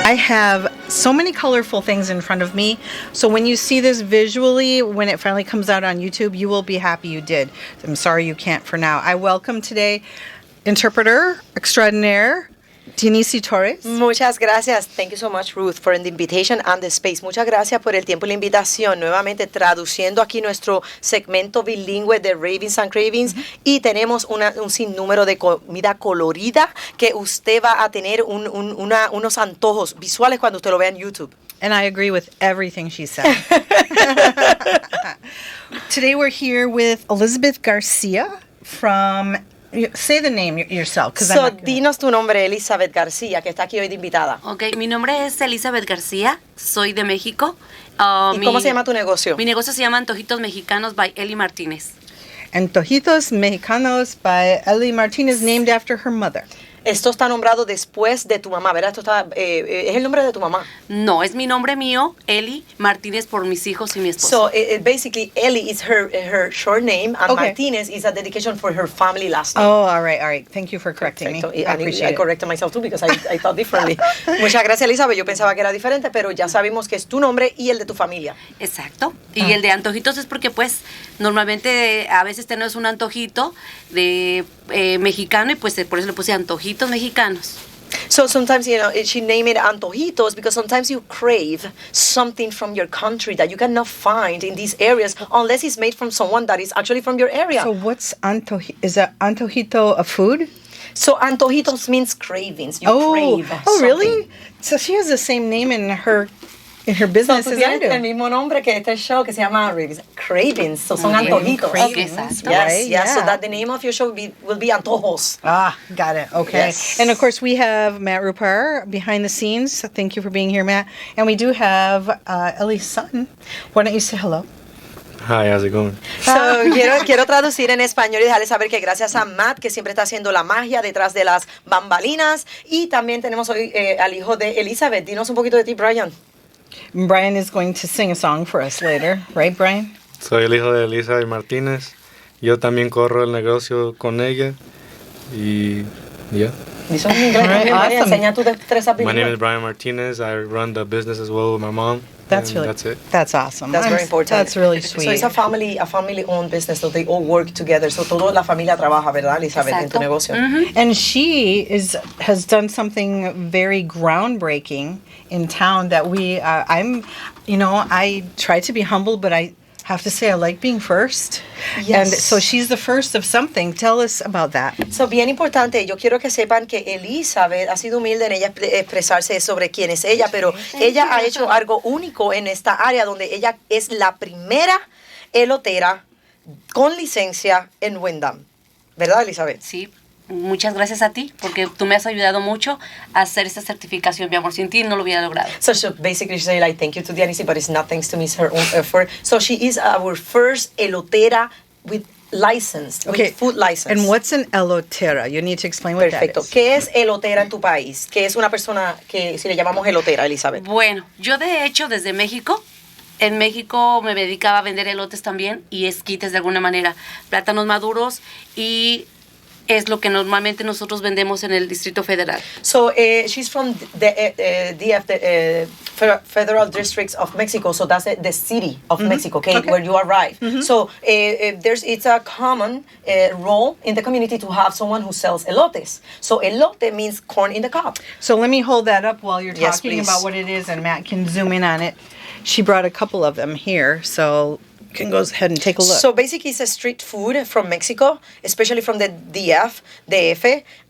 I have so many colorful things in front of me. So when you see this visually, when it finally comes out on YouTube, you will be happy you did. I'm sorry you can't for now. I welcome today interpreter extraordinaire, Denise Torres. Muchas gracias. Thank you so much, Ruth, for the invitation and the space. Muchas gracias por el tiempo y la invitación. Nuevamente traduciendo aquí nuestro segmento bilingüe de Ravings and Cravings. Y tenemos un sinnúmero de comida colorida que usted va a tener unos antojos visuales cuando usted lo vea en YouTube. And I agree with everything she said. Today we're here with Elizabeth Garcia from... Say the name yourself. So, dinos tu nombre, Elizabeth García, que está aquí hoy de invitada. Ok, mi nombre es Elizabeth García, soy de México. ¿Y cómo se llama tu negocio? Mi negocio se llama Antojitos Mexicanos by Eli Martínez. Antojitos Mexicanos by Eli Martínez, named after her mother. Esto está nombrado después de tu mamá, ¿verdad? Esto está, es el nombre de tu mamá. No, es mi nombre mío, Eli Martínez, por mis hijos y mi esposo. So, basically, Eli is her short name, and Okay. Martínez is a dedication for her family last name. Oh, all right. Thank you for correcting me. I appreciate I it. corrected myself too because I thought differently. Muchas gracias, Elizabeth. Yo pensaba que era diferente, pero ya sabemos que es tu nombre y el de tu familia. Exacto. Y el de antojitos es porque, pues, normalmente a veces tenemos un antojito de mexicano y pues por eso le puse antojitos mexicanos. So sometimes, she named it Antojitos because sometimes you crave something from your country that you cannot find in these areas unless it's made from someone that is actually from your area. So what's is a antojito a food? So Antojitos means cravings. You crave oh, really? something. So she has the same name in her business So, as tú I tienes do. el mismo nombre que este show que se llama Ravings. Cravings. So son antojitos. Cravings, Exacto. Yes, right? yes. So that the name of your show will be Antojos. Ah, got it. Okay. Yes. And of course, we have Matt Rupar behind the scenes. Thank you for being here, Matt. And we do have Ellie's son. Why don't you say hello? Hi, how's it going? So, quiero traducir en español y dejarles saber que gracias a Matt, que siempre está haciendo la magia detrás de las bambalinas. Y también tenemos hoy al hijo de Elizabeth. Dinos un poquito de ti, Brian. Brian is going to sing a song for us later, right, Brian? Soy el hijo de Elizabeth Martínez. Yo también corro el negocio con ella. Y ya. Dice en inglés también, María. Awesome. Enseña tu destreza My name is bilingüe. Brian Martinez. I run the business as well with my mom. That's and really that's it. That's awesome. That's very important. That's really sweet. So it's a family-owned business, so they all work together. So toda la familia trabaja, ¿verdad, Elizabeth, en tu Exacto. negocio? And she has done something very groundbreaking in town that I try to be humble, but I have to say I like being first. Yes. And so she's the first of something. Tell us about that. So, bien importante, yo quiero que sepan que Elizabeth ha sido humilde en ella expresarse sobre quién es ella, pero ella ha hecho algo único en esta área donde ella es la primera elotera con licencia en Wyndham. ¿Verdad, Elizabeth? Sí, muchas gracias a ti, porque tú me has ayudado mucho a hacer esta certificación, mi amor. Sin ti no lo hubiera logrado. So basically she say like thank you to Dianisi, but it's not thanks to me, it's her own effort. So she is our first elotera with license, Okay. with food license. And what's an elotera? You need to explain what Perfecto. that is. ¿Qué es elotera en tu país? ¿Qué es una persona que si le llamamos elotera, Elizabeth? Bueno, yo de hecho desde México, en México me dedicaba a vender elotes también y esquites de alguna manera, plátanos maduros y es lo que normalmente nosotros vendemos en el Distrito Federal. So she's from the Federal Districts of Mexico, so that's the city of Mexico, okay, where you arrive. So it's a common role in the community to have someone who sells elotes. So elote means corn in the cob. So let me hold that up while you're Yes, talking please. about what it is, and Matt can zoom in on it. She brought a couple of them here, so you can go ahead and take a look. So basically it's a street food from Mexico, especially from the DF,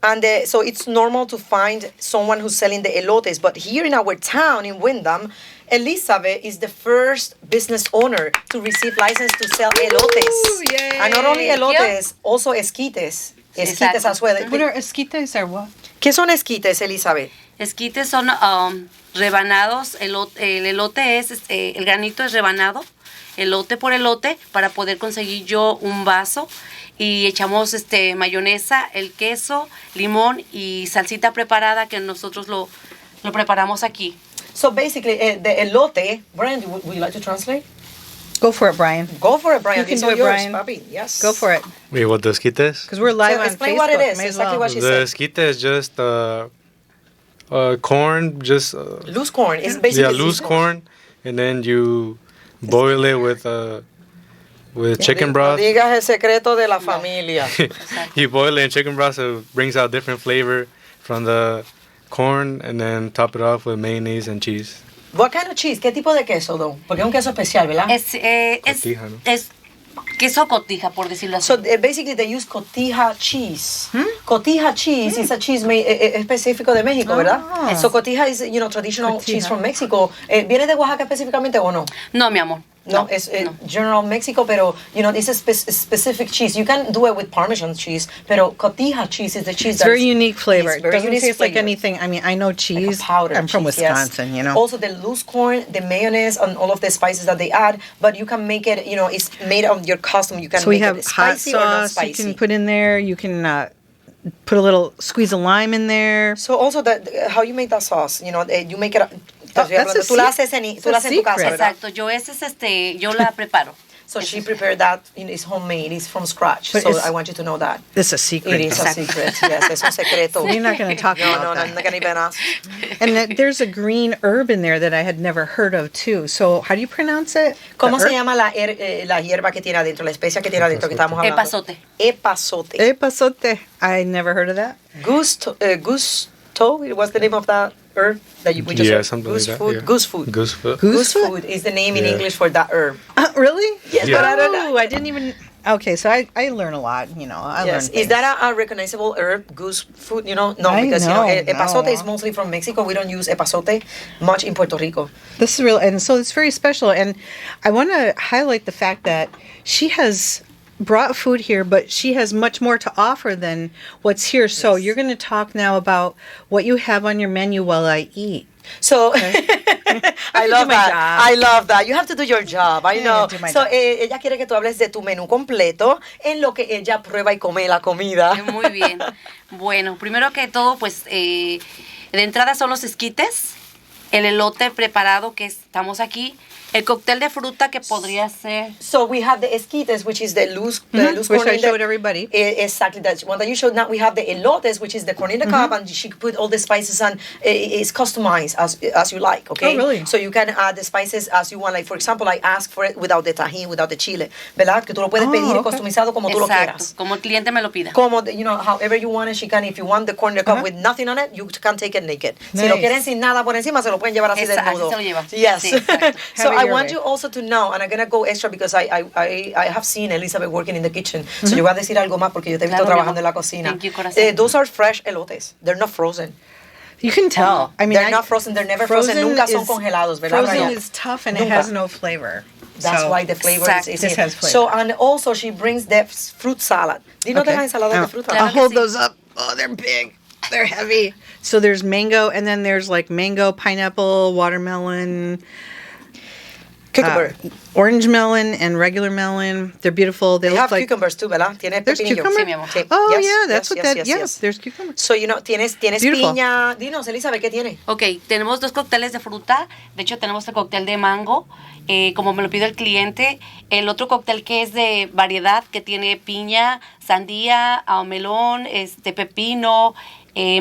and so it's normal to find someone who's selling the elotes. But here in our town, in Wyndham, Elizabeth is the first business owner to receive license to sell elotes. Yay. And not only elotes, also esquites. Esquites Exacto. as well. What are esquites or what? ¿Qué son esquites, Elizabeth? Esquites son rebanados, el elote es, el granito es rebanado, elote por elote, para poder conseguir yo un vaso y echamos mayonesa, el queso, limón y salsita preparada que nosotros lo preparamos aquí. So basically, the elote, Brian, would you like to translate? Go for it, Brian. Go for it, Brian. You can These do are it, yours, Brian. papi. Yes. Go for it. Wait, what the esquite is? Because we're live So on explain Facebook. what it is, May as exactly well. what she The said. esquite is just Corn, just Loose corn is basically yeah, loose corn, and then you boil it with chicken broth. No digas el secreto de la familia. You boil it in chicken broth, so it brings out different flavor from the corn, and then top it off with mayonnaise and cheese. What kind of cheese? ¿Qué tipo de queso, though? Porque es un queso especial, ¿verdad? Cotija, ¿no? es queso cotija, por decirlo así. So basically they use cotija cheese. Cotija cheese is a cheese made, específico de México, ¿verdad? So cotija is, traditional cheese from Mexico. ¿Viene de Oaxaca específicamente o no? No, mi amor. No, es general Mexico, pero, it's a specific cheese. You can do it with Parmesan cheese, pero cotija cheese is the cheese It's very unique flavor. It's It very doesn't unique taste like flavor. anything. I mean, I know cheese. Like a powder I'm from cheese, yes. Wisconsin, Also the loose corn, the mayonnaise, and all of the spices that they add, but you can make it, it's made on your custom. You can So we make have it hot spicy or not sauce you spicy. can put in there. You can put a little squeeze of lime in there. So also how you make that sauce, you make it. That's Tú la haces en tu casa, secret. ¿verdad? Exacto, yo la preparo. So she prepared that. It's homemade. It's from scratch. But So it's- I want you to know that. It's a secret. It is a secret. Yes, es un secreto. We're not going to talk No, about I'm that. not gonna even ask. And there's a green herb in there that I had never heard of too. So how do you pronounce it? ¿Cómo The se herb? llama la hierba que tiene adentro, la especia que tiene adentro que estamos hablando? Epazote. Epazote. Epazote. I never heard of that. Gusto. What's the name of that herb that we just Yeah, heard? something Goose like that. food. Yeah. Goose food. Goose food. Goose food is the name in Yeah. English for that herb. Really? Yes, Yeah. but I don't know. Oh, I didn't even. Okay, so I learn a lot. I learn. Yes. Is that a recognizable herb, goose food? No, I because know, epazote no. is mostly from Mexico. We don't use epazote much in Puerto Rico. This is real, and so it's very special. And I want to highlight the fact that she has brought food here, but she has much more to offer than what's here. So you're going to talk now about what you have on your menu while I eat. So I do love my that. job. I love that. You have to do your job. I Yeah, know. do my So job. ella quiere que tú hables de tu menú completo en lo que ella prueba y come la comida. Muy bien. Bueno, primero que todo, pues de entrada son los esquites, el elote preparado que estamos aquí, el cóctel de fruta que podría ser. So we have the esquites, which is the loose Which corn I in the- showed everybody. Exactly, that one that you showed. Now we have the elotes, which is the corn in the cup, and she put all the spices, and it's customized as you like. Okay. Oh, really? So you can add the spices as you want. Like for example, I ask for it without the tajín, without the chile, ¿verdad? Que tú lo puedes Oh, pedir okay. customizado como tú lo Exacto, quieras. como el cliente me lo pida. Como, however you want it, she can. If you want the corn in the cup with nothing on it, you can take it naked. Si lo Nice. quieren sin nada por encima, se lo pueden llevar así Así desnudo. se lo lleva. Yes. Sí, exacto. So Have it I your want way. you also to know, and I'm gonna go extra because I have seen Elizabeth working in the kitchen. So yo voy a decir algo más porque yo te he visto Claro, mi trabajando en amor. la cocina. Thank you, corazón. Those are fresh elotes. They're not frozen. You can tell. I mean, They're not frozen. They're never frozen. Nunca son is- congelados, ¿verdad, Frozen Ryan? is tough and Nunca. it has no flavor. That's So- why the flavor Exacto. is This here. has flavor. So, and also she brings the fruit salad. Dinos de Okay. las ensaladas de I'll- fruta. I'll Claro que hold sí. those up. Oh, they're big. They're heavy. So there's mango, and then there's like mango, pineapple, watermelon, Cucumber. orange melon, and regular melon. They're beautiful. They They look have like cucumbers too, ¿verdad? Tiene there's pepinillo. cucumber. Sí, mi amor. Sí. Oh Yes, yeah, that's yes, what yes, that. yes, Yes, yes. there's cucumber. So, tienes Beautiful. piña. Dinos, Elizabeth, ¿qué tiene? Ok, tenemos dos cócteles de fruta. De hecho, tenemos el cóctel de mango, como me lo pide el cliente. El otro cóctel que es de variedad, que tiene piña, sandía, melón, pepino,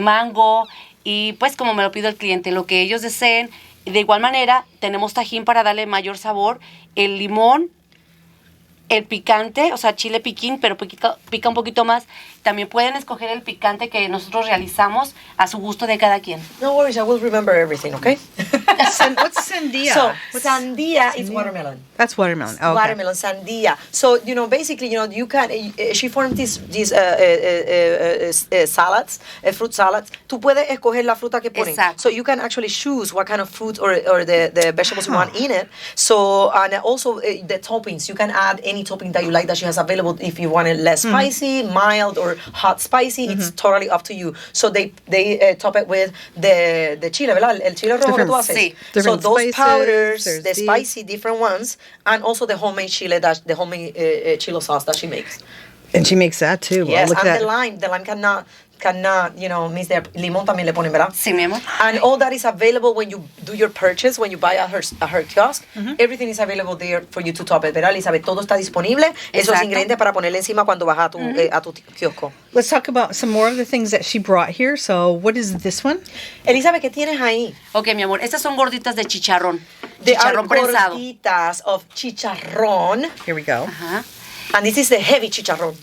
mango. Y pues como me lo pide el cliente, lo que ellos deseen. De igual manera, tenemos tajín para darle mayor sabor. El limón, el picante, o sea, chile piquín, pero pica un poquito más. También pueden escoger el picante que nosotros realizamos a su gusto de cada quien. No worries, I will remember everything, okay? What's sandia? So, sandia is watermelon. That's watermelon. Oh, okay. Watermelon, sandia. So, basically, you can, she formed these salads, fruit salads. Tú puedes escoger la fruta que ponen. Exacto. So, you can actually choose what kind of fruit or the vegetables you want in it. So, and also the toppings. You can add any topping that you like that she has available. If you want it less spicy, mild, or hot spicy, it's totally up to you. So, they top it with the chile, ¿verdad? El chile rojo que tú haces. Sí. So, Different those spices, powders, there's the these. spicy different ones, and also the homemade chile, the homemade chile sauce that she makes. And she makes that too. Well, Yes, look and at the that. lime. The lime cannot, miss their limón también le ponen, ¿verdad? Sí, mi amor. And all that is available when you do your purchase, when you buy at her kiosk. Everything is available there for you to top it, ¿verdad, Elizabeth? Todo está disponible. Esos Exacto. ingredientes para ponerle encima cuando vas a tu kiosco. Let's talk about some more of the things that she brought here. So, what is this one? Elizabeth, ¿qué tienes ahí? Ok, mi amor, estas son gorditas de chicharrón. They are Chicharrón prensado. gorditas of chicharrón. Here we go. Ajá. And this is the heavy chicharrón.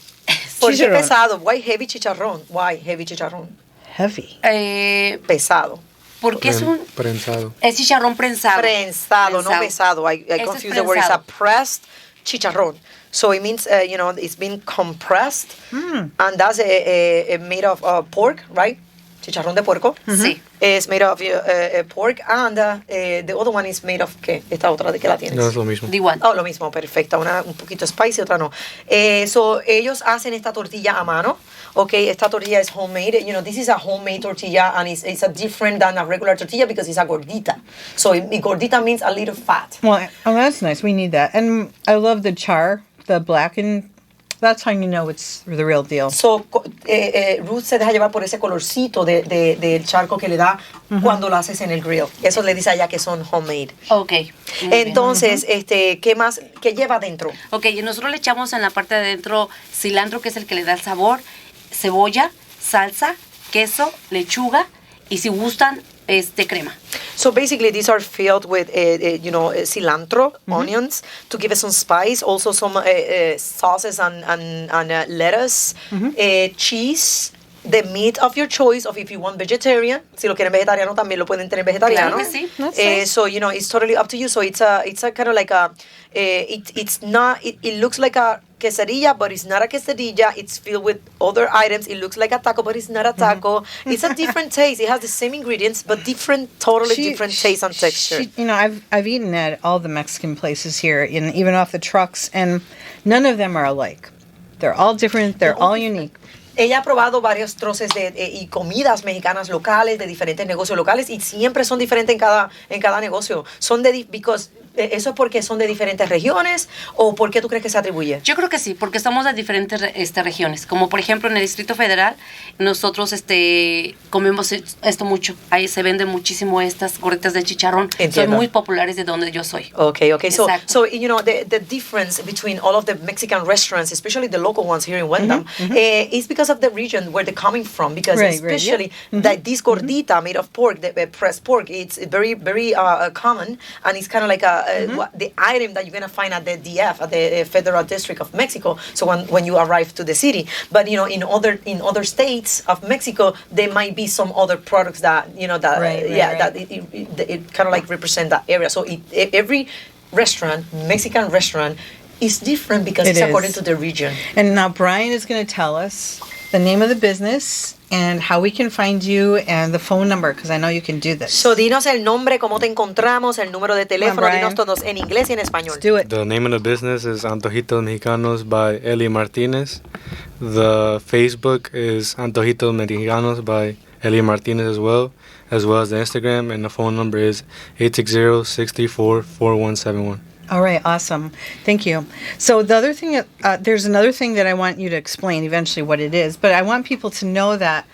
¿Por qué Chicharrón. pesado? Why heavy chicharrón? Why heavy chicharrón? Heavy. Pesado. Porque es un... Prensado. Es chicharrón prensado. Prensado, no pesado. I Este confuse es the word. It's a prensado. pressed chicharrón. So it means, it's been compressed. And that's made of pork, right? Chicharrón de puerco. Sí. It's made of pork. And the other one is made of, ¿qué? Esta otra, ¿de qué la tienes? No es lo mismo. De igual. Oh, lo mismo, perfecta. Una un poquito spicy, otra no. So, ellos hacen esta tortilla a mano. Okay, esta tortilla is homemade. This is a homemade tortilla, and it's a different than a regular tortilla because it's a gordita. So, gordita means a little fat. Well, oh, that's nice. We need that. And I love the char, the blackened. That's how you know it's the real deal. So, Ruth se deja llevar por ese colorcito del charco que le da cuando lo haces en el grill. Eso le dice allá que son homemade. Ok. Muy bien. Entonces, ¿qué más? ¿Qué lleva adentro? Ok, y nosotros le echamos en la parte de adentro cilantro, que es el que le da el sabor, cebolla, salsa, queso, lechuga y si gustan, crema. So basically, these are filled with, cilantro, onions, to give it some spice. Also, some sauces and lettuce, cheese, the meat of your choice. Of if you want vegetarian, si lo quieren vegetariano, también lo pueden tener vegetariano. Claro que sí. That's nice. So it's totally up to you. So it's a kind of like a, it's not. It looks like a quesadilla, but it's not a quesadilla. It's filled with other items. It looks like a taco, but it's not a taco. It's a different taste. It has the same ingredients, but totally different taste and texture. I've eaten at all the Mexican places here, and even off the trucks, and none of them are alike. They're all different. They're all unique. Ella ha probado varios troces y comidas mexicanas locales de diferentes negocios locales y siempre son diferentes en cada negocio. ¿Eso es porque son de diferentes regiones o por qué tú crees que se atribuye? Yo creo que sí, porque somos de diferentes regiones. Como por ejemplo en el Distrito Federal, nosotros comemos esto mucho. Ahí se venden muchísimo estas gorditas de chicharrón. Entiendo. Son muy populares de donde yo soy. Okay. Exacto. So the difference between all of the Mexican restaurants, especially the local ones here in Wendam, is because of the region where they're coming from. Because especially that this gordita made of pork, the pressed pork, it's very, very common, and it's kind of like the item that you're gonna find at the DF, at the Federal District of Mexico. So when you arrive to the city, but in other states of Mexico, there might be some other products that that it kind of like represent that area. So every Mexican restaurant, is different because it's according to the region. And now Brian is going to tell us the name of the business and how we can find you and the phone number, because I know you can do this. So dinos el nombre, cómo te encontramos, el número de teléfono, Brian. dinos todos en inglés y en español. Let's do it. The name of the business is Antojitos Mexicanos by Eli Martinez. The Facebook is Antojitos Mexicanos by Eli Martinez as well as the Instagram, and the phone number is 860-634-4171. All right, awesome. Thank you. So the other thing, there's another thing that I want you to explain eventually what it is, but I want people to know that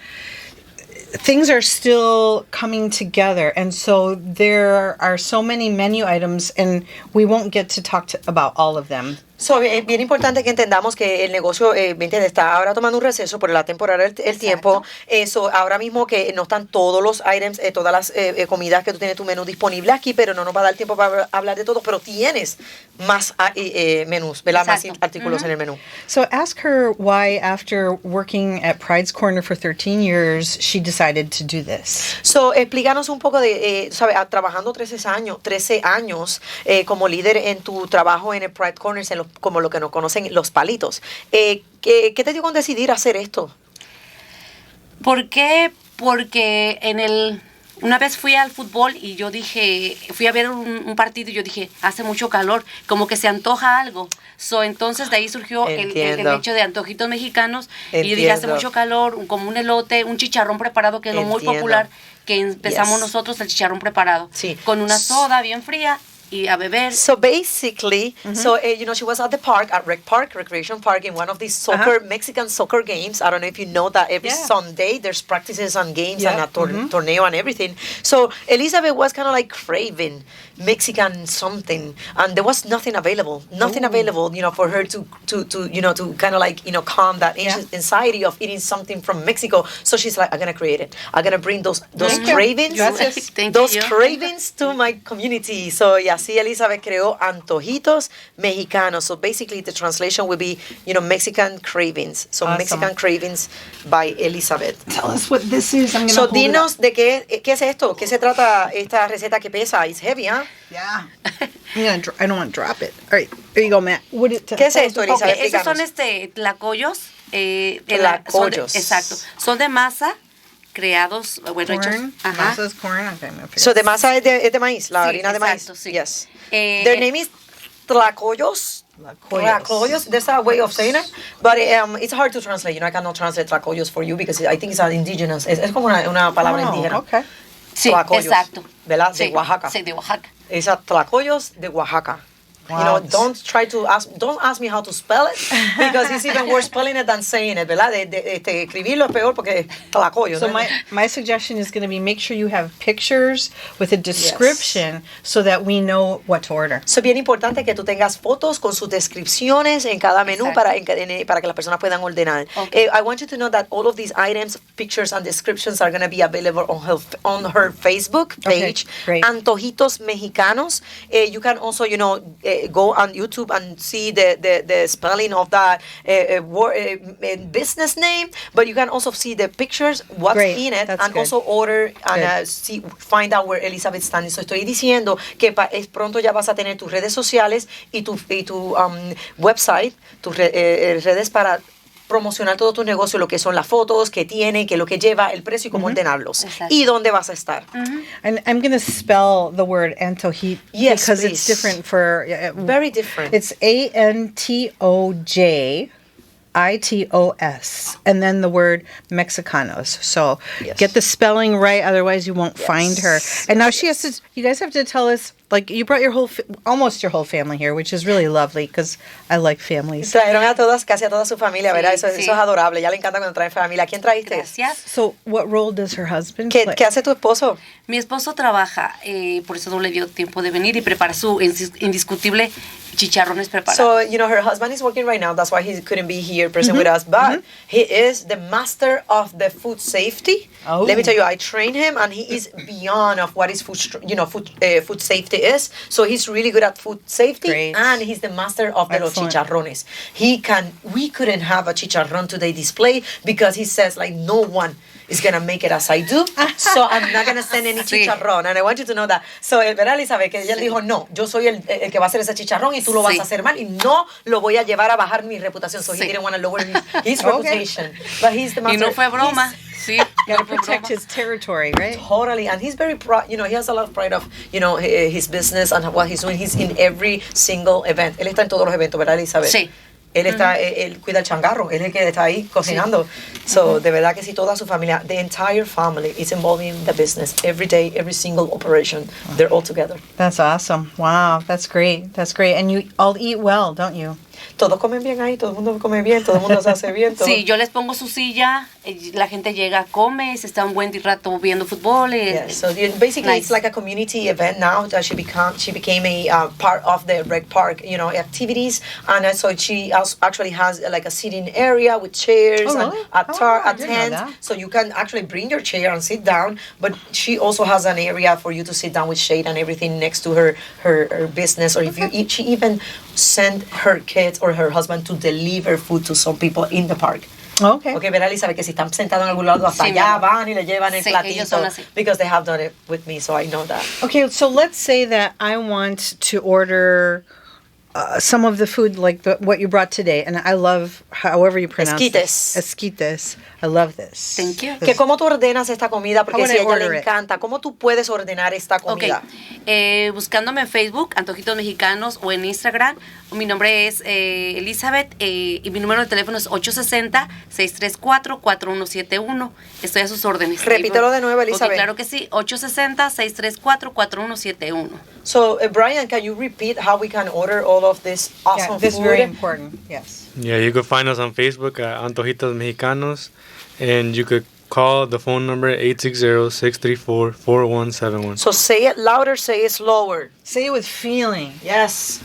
things are still coming together, and so there are so many menu items, and we won't get to talk about all of them. So, es bien importante que entendamos que el negocio está ahora tomando un receso por la temporada, el tiempo. Eso, ahora mismo que no están todos los items, todas las comidas que tú tienes tu menú disponible aquí, pero no nos va a dar tiempo para hablar de todo, pero tienes más menús, ¿verdad? Exacto. Más artículos en el menú. So ask her why, after working at Pride's Corner for 13 years, she decided to do this. So, explícanos un poco de, trabajando 13 años como líder en tu trabajo en el Pride Corners, como lo que nos conocen los palitos. ¿Qué te dio con decidir hacer esto? ¿Por qué? Porque una vez fui al fútbol y yo fui a ver un partido y yo dije, hace mucho calor, como que se antoja algo. Entonces de ahí surgió el hecho de Antojitos Mexicanos. Y yo dije, hace mucho calor, como un elote, un chicharrón preparado, que es lo muy popular, que empezamos nosotros, el chicharrón preparado. Sí. Con una soda bien fría y a beber. So basically, she was at the park, at Recreation Park, in one of these Mexican soccer games. I don't know if you know that every Sunday there's practices and games and a torneo and everything. So Elizabeth was kind of like craving Mexican something, and there was nothing available, for her to kind of like, calm that anxiety of eating something from Mexico. So she's like, I'm gonna create it. I'm gonna bring those cravings, cravings to my community. So así Elizabeth creó Antojitos Mexicanos. So basically the translation would be, Mexican cravings. So Awesome. Mexican cravings by Elizabeth. Tell us what this is. I'm gonna So hold it dinos up. de qué es esto, qué se trata esta receta que pesa. It's heavy, ¿ah? Yeah. I don't want to drop it. All right, there you go, Matt. ¿Qué es esto, Elizabeth? Okay, esos son Explícanos. tlacoyos. Tlacoyos. Exacto. Son de masa, creados, bueno, hechos. Corn. Ajá. Masa is corn. Okay, I'm gonna figure So de masa es de maíz, la Sí, harina de maíz. exacto, sí. Yes. Eh, Their name is tlacoyos. Tlacoyos. There's a way of saying it, but it's hard to translate. I cannot translate tlacoyos for you because I think it's an indigenous. Es como una palabra indígena. Okay. Sí, Tlacoyos, exacto. ¿verdad? De Sí, Oaxaca. Sí, de Oaxaca. It's a tlacoyos de Oaxaca. Wow. Don't ask me how to spell it, because it's even worse spelling it than saying it, ¿verdad? Escribirlo es peor porque tlacoyos. So my suggestion is going to be make sure you have pictures with a description so that we know what to order. Es bien importante que tú tengas fotos con sus descripciones en cada menú para que las personas puedan ordenar. Okay. I want you to know that all of these items, pictures and descriptions are going to be available on her Facebook page, great. Antojitos Mexicanos. You can also, go on YouTube and see the spelling of that business name, but you can also see the pictures, what's Great. in it, That's and good. also order and find out where Elizabeth stands. So estoy diciendo que pronto ya vas a tener tus redes sociales y tu website, tus redes para promocionar todo tu negocio, lo que son las fotos, que tiene, que lo que lleva, el precio y cómo ordenarlos. Exacto. Y dónde vas a estar. And I'm going to spell the word antojit Yes, because please. it's different for Very different. It's Antojitos, and then the word Mexicanos. So Yes. get the spelling right, otherwise you won't find her. And now she has to. You guys have to tell us. Like you brought almost your whole family here, which is really lovely because I like families. Trajeron casi a toda su familia, ¿verdad? Sí, Eso sí. es adorable. Ya le encanta cuando traen familia. ¿Quién trajiste? Gracias. So what role does her husband ¿Qué, play? qué hace tu esposo? Mi esposo trabaja, por eso no le dio tiempo de venir y prepara su indiscutible chicharrones preparados. So, her husband is working right now. That's why he couldn't be here present with us. But he is the master of the food safety. Oh. Let me tell you, I trained him, and he is beyond of what is food safety is. So he's really good at food safety, Great. and he's the master of the los Excellent. chicharrones. We couldn't have a chicharrón today display because he says like no one is gonna make it as I do, so I'm not gonna send any Sí. chicharrón, and I want you to know that. So, ¿verdad, Elizabeth? Que ella dijo, no, yo soy el que va a hacer ese chicharrón y tú lo vas Sí. a hacer mal y no lo voy a llevar a bajar mi reputación. So he Sí. didn't want to lower his reputation, but he's the Y master. no fue broma. Sí, Gotta no fue protect broma. his territory, right? Totally, and he's very proud. He has a lot of pride of, his business and what he's doing. He's in every single event. Él está en todos los eventos, ¿verdad, Elizabeth? Sí. Él está, él cuida el changarro, él es el que está ahí cocinando. So, de verdad que sí, toda su familia, the entire family is involved in the business. Every day, every single operation, they're all together. That's awesome. Wow, that's great. That's great. And you all eat well, don't you? Todos comen bien ahí, todo el mundo come bien, todo el mundo se hace bien. Todo. Sí, yo les pongo su silla, la gente llega, come, se está un buen rato viendo fútbol. Yeah, so basically nice. it's like a community event now that she became a part of the rec park, activities, and so she actually has like a seating area with chairs Oh, and really? a I didn't know tent, that. so you can actually bring your chair and sit down. But she also has an area for you to sit down with shade and everything next to her business, or if you eat, she even sent her kids or her husband to deliver food to some people in the park. Okay. Okay, verá, Elizabeth, que si están sentados en algún lado, hasta Sí, mi allá amor. van y le llevan el Sí, platito. ellos son así. Because they have done it with me, so I know that. Okay, so let's say that I want to order some of the food, like what you brought today, and I love however you pronounce it. Esquites. Esquites. I love this. Thank you. Que cómo tú ordenas esta comida, How porque would si I a ella order le it? encanta, ¿cómo tú puedes ordenar esta Ok, comida? buscándome en Facebook, Antojitos Mexicanos, o en Instagram, mi nombre es Elizabeth y mi número de teléfono es 860-634-4171. Estoy a sus órdenes. Repítelo de nuevo, Ok, Elizabeth. claro que sí, 860-634-4171. So, Brian, can you repeat how we can order all of this awesome Yeah, this is food? very important. Yes. Yeah, you can find us on Facebook at Antojitos Mexicanos, and you could call the phone number 860-634-4171. So say it louder, say it slower. Say it with feeling. Yes.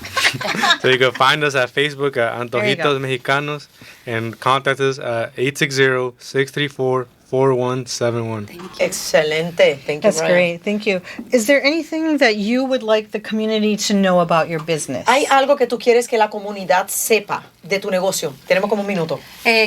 So you can find us at Facebook at There you go. Antojitos Mexicanos and contact us at 860-634-4171. Thank you. Excelente. Thank you, That's Brian. great. Thank you. Is there anything that you would like the community to know about your business? ¿Hay algo que tú quieres que la comunidad sepa de tu negocio? Tenemos como un minuto.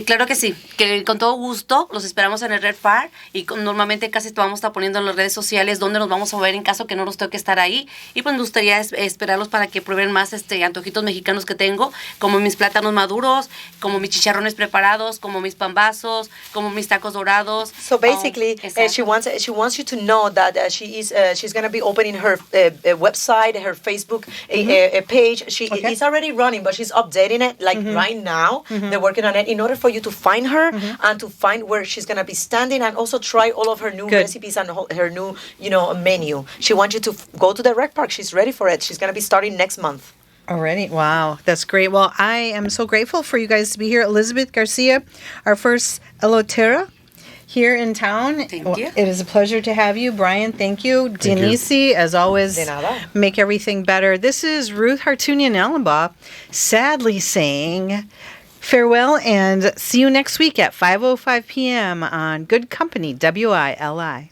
Claro que sí, que con todo gusto los esperamos en el Red Far y normalmente casi te vamos a estar poniendo en las redes sociales donde nos vamos a ver en caso que no nos toque estar ahí, y pues me gustaría esperarlos para que prueben más antojitos mexicanos que tengo, como mis plátanos maduros, como mis chicharrones preparados, como mis pambazos, como mis tacos dorados. So basically, Exacto. she wants you to know that she's going to be opening her website, her Facebook page. She Okay. is already running, but she's updating it like right now. They're working on it in order for you to find her and to find where she's going to be standing, and also try all of her new Good. recipes and her new menu. She wants you to go to the rec park. She's ready for it. She's going to be starting next month. Already? Wow, that's great. Well, I am so grateful for you guys to be here. Elizabeth Garcia, our first elotera here in town. Thank you. It is a pleasure to have you. Brian, thank you. Denise, as always, De nada. make everything better. This is Ruth Hartunian Ellenbaugh, sadly saying farewell and see you next week at 5:05 p.m. on Good Company, WILI.